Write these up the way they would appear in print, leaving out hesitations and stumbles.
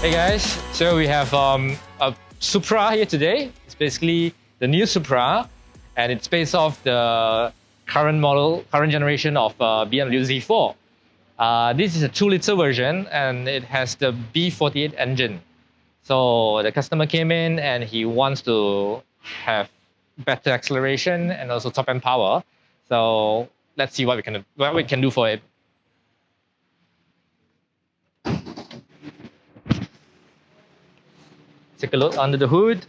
Hey guys, so we have a Supra here today. It's basically the new Supra, and it's based off the current generation of BMW Z4. This is a 2-liter version, and it has the B48 engine. So the customer came in and he wants to have better acceleration and also top-end power. So let's see what we can do for it. Take a look under the hood.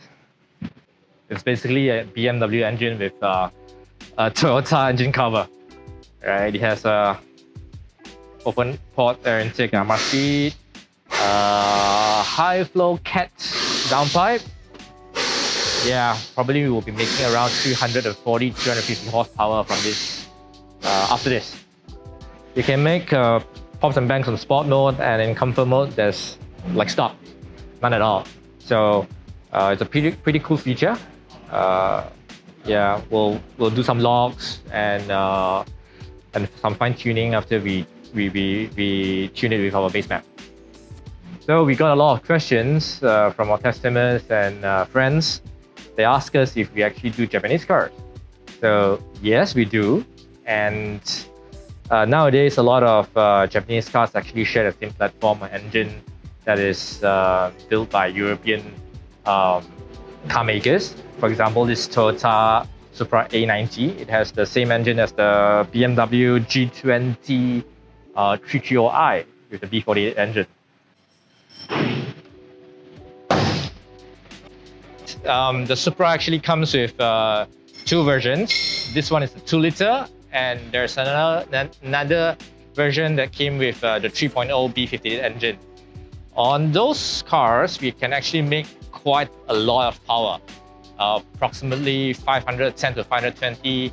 It's basically a BMW engine with a Toyota engine cover. Right, it has a open port air intake feed, high flow cat downpipe. Yeah, probably we will be making around 340, 350 horsepower from this after this. You can make pops and bangs on sport mode, and in comfort mode there's like stop, none at all. So it's a pretty cool feature. Yeah, we'll do some logs and some fine tuning after we tune it with our base map. So we got a lot of questions from our customers and friends. They ask us if we actually do Japanese cars. So yes, we do. And nowadays, a lot of Japanese cars actually share the same platform or engine that is built by European car makers. For example, this Toyota Supra A90, it has the same engine as the BMW G20 330i with the B48 engine. The Supra actually comes with two versions. This one is the 2-liter, and there's another version that came with the 3.0 B58 engine. On those cars, we can actually make quite a lot of power, approximately 510 to 520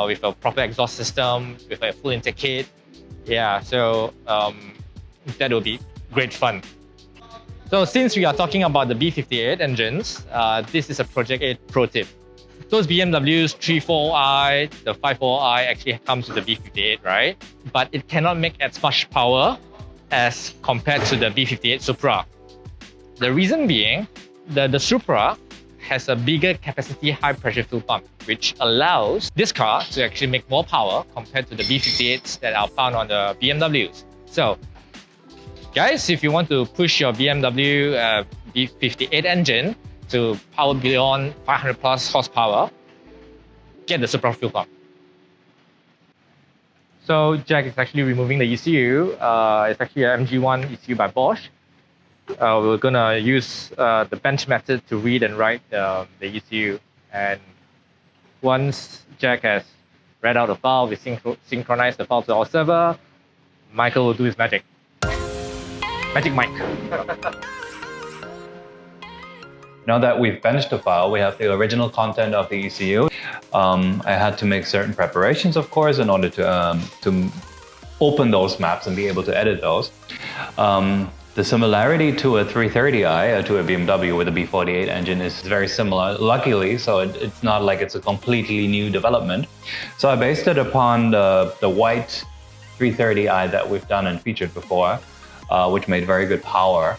with a proper exhaust system, with a full intake kit. Yeah, so that will be great fun. So since we are talking about the B58 engines, this is a Project 8 Pro tip. Those BMWs 34i, the 54i actually comes with the B58, right? But it cannot make as much power as compared to the B58 Supra. The reason being, the Supra has a bigger capacity high pressure fuel pump, which allows this car to actually make more power compared to the B58s that are found on the BMWs. So guys, if you want to push your BMW B58 engine to power beyond 500 plus horsepower, get the Supra fuel pump. So Jack is actually removing the ECU. It's actually an MG1 ECU by Bosch. We're gonna use the bench method to read and write the ECU. And once Jack has read out the file, we synchronize the file to our server. Michael will do his magic. Magic Mike. Now that we've benched the file, we have the original content of the ECU. I had to make certain preparations, of course, in order to open those maps and be able to edit those. The similarity to a 330i, to a BMW with a B48 engine, is very similar, luckily, so it's not like it's a completely new development. So I based it upon the white 330i that we've done and featured before, which made very good power.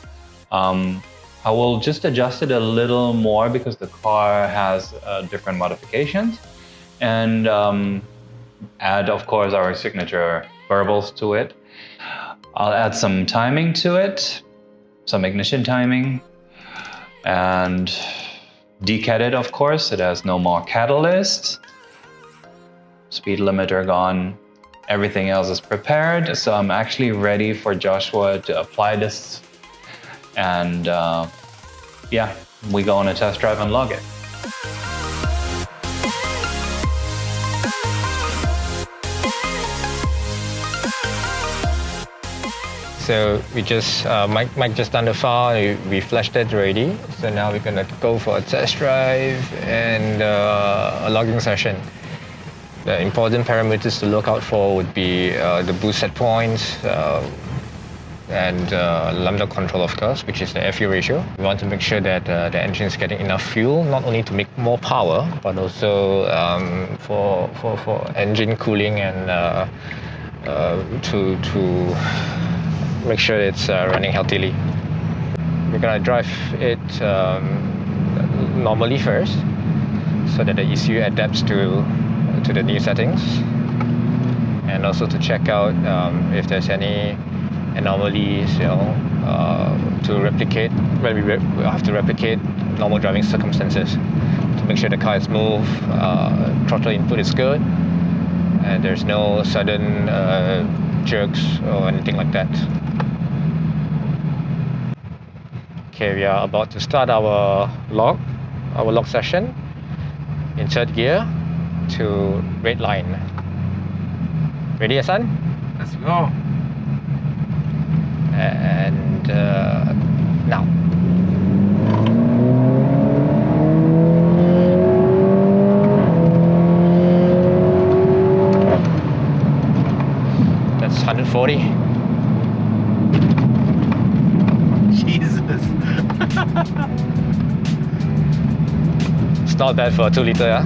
I will just adjust it a little more because the car has different modifications, and add, of course, our signature burbles to it. I'll add some timing to it, some ignition timing, and decat it, of course. It has no more catalyst, speed limiter gone, everything else is prepared. So I'm actually ready for Joshua to apply this. And yeah, we go on a test drive and log it. So we just, Mike just done the file, we flashed it already. So now we're gonna go for a test drive and a logging session. The important parameters to look out for would be the boost set points, and lambda control, of course, which is the air-fuel ratio. We want to make sure that the engine is getting enough fuel, not only to make more power, but also for engine cooling and to make sure it's running healthily. we're gonna drive it normally first, so that the ECU adapts to the new settings, and also to check out if there's any anomalies, to replicate when we have to replicate normal driving circumstances to make sure the car is smooth, throttle input is good, and there's no sudden jerks or anything like that. Okay, we are about to start our log session in third gear to red line. Ready, Hassan? Let's go. And now. That's 140. Jesus. It's not bad for a 2 liter, yeah?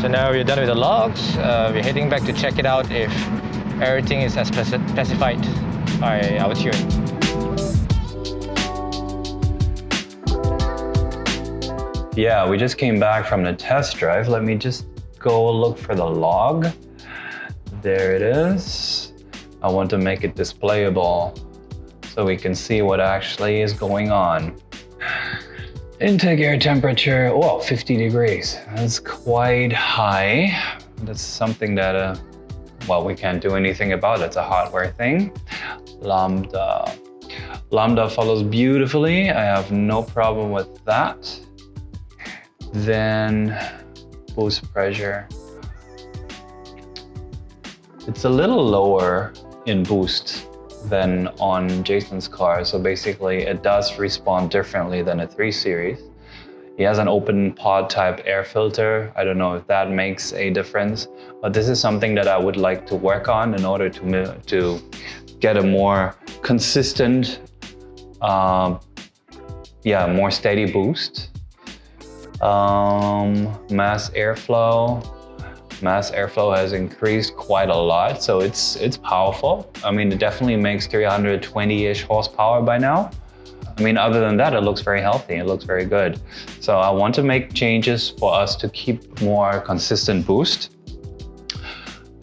So now we're done with the logs. We're heading back to check it out if everything is as specified by our tune. Yeah, we just came back from the test drive. Let me just go look for the log. There it is. I want to make it displayable so we can see what actually is going on. Intake air temperature, oh, 50 degrees. That's quite high. That's something that, well, we can't do anything about. It's a hardware thing. Lambda. Lambda follows beautifully. I have no problem with that. Then boost pressure. It's a little lower in boost than on Jason's car. So basically it does respond differently than a 3 Series. He has an open pod type air filter. I don't know if that makes a difference, but this is something that I would like to work on in order to get a more consistent, more steady boost. Mass airflow. Mass airflow has increased quite a lot, so it's powerful. I mean, it definitely makes 320-ish horsepower by now. I mean, other than that, it looks very healthy. It looks very good. So I want to make changes for us to keep more consistent boost.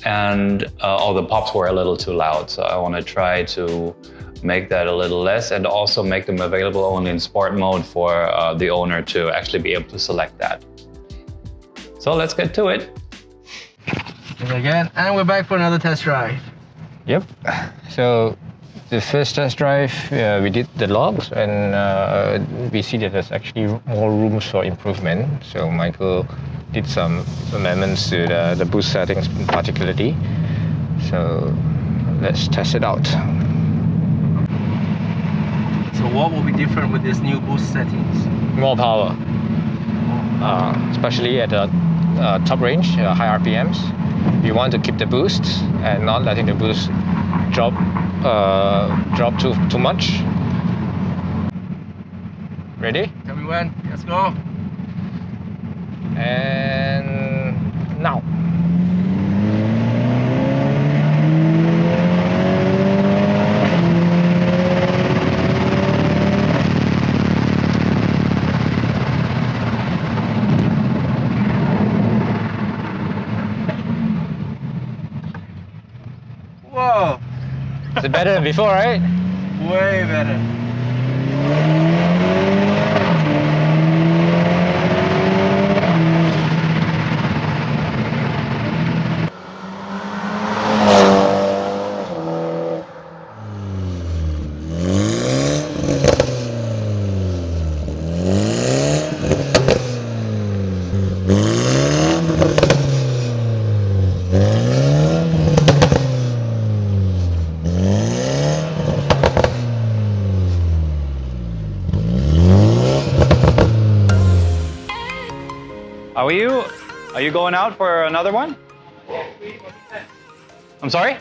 And all the pops were a little too loud, so I want to try to make that a little less and also make them available only in sport mode for the owner to actually be able to select that. So let's get to it. Again, and we're back for another test drive. Yep. So the first test drive, we did the logs, and we see that there's actually more rooms for improvement. So Michael did some amendments to the boost settings particularly. So let's test it out. So what will be different with this new boost settings? More power, especially at the top range, high RPMs. You want to keep the boost and not letting the boost drop too much. Ready? Tell me when. Let's go. And now. Whoa. Is it better than before, right? Way better. Are you going out for another one? I'm sorry?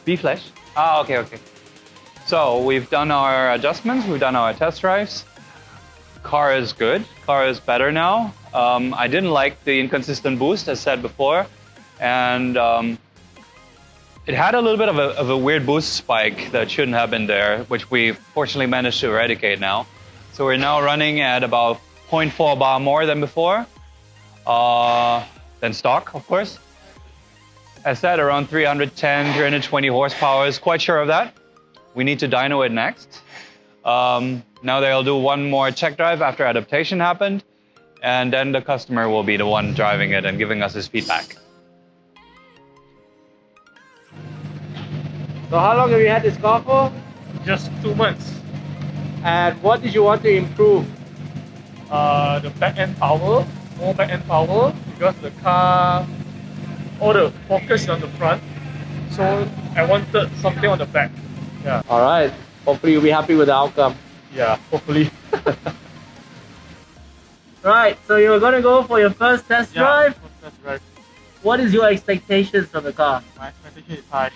B-flash? Ah, okay. So we've done our adjustments, we've done our test drives. Car is good, car is better now. I didn't like the inconsistent boost, as said before, and it had a little bit of a weird boost spike that shouldn't have been there, which we fortunately managed to eradicate now. So we're now running at about 0.4 bar more than before, than stock, of course. As said, around 310, 320 horsepower, is quite sure of that. We need to dyno it next. Now they'll do one more check drive after adaptation happened, and then the customer will be the one driving it and giving us his feedback. So how long have you had this car for? Just 2 months. And what did you want to improve? The back end power, more back end power, because the car, all the focus is on the front. So I wanted something on the back. Yeah, Alright, hopefully you'll be happy with the outcome. yeah, hopefully. Right, so you're gonna go for your first test drive. That's right. What is your expectations from the car? My expectation is high.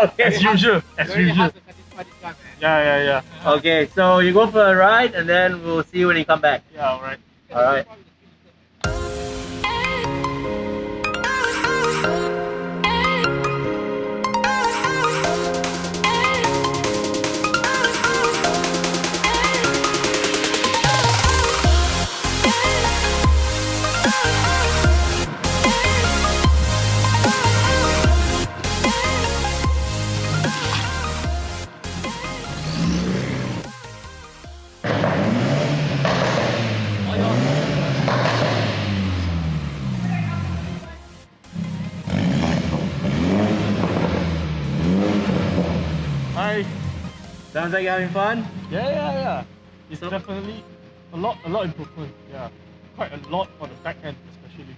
Okay. As usual, as usual. Yeah. Okay, so you go for a ride and then we'll see you when you come back. Yeah, alright. Alright. Hi. Sounds like you're having fun? Yeah. It's definitely a lot improvement. Yeah, quite a lot on the back end especially.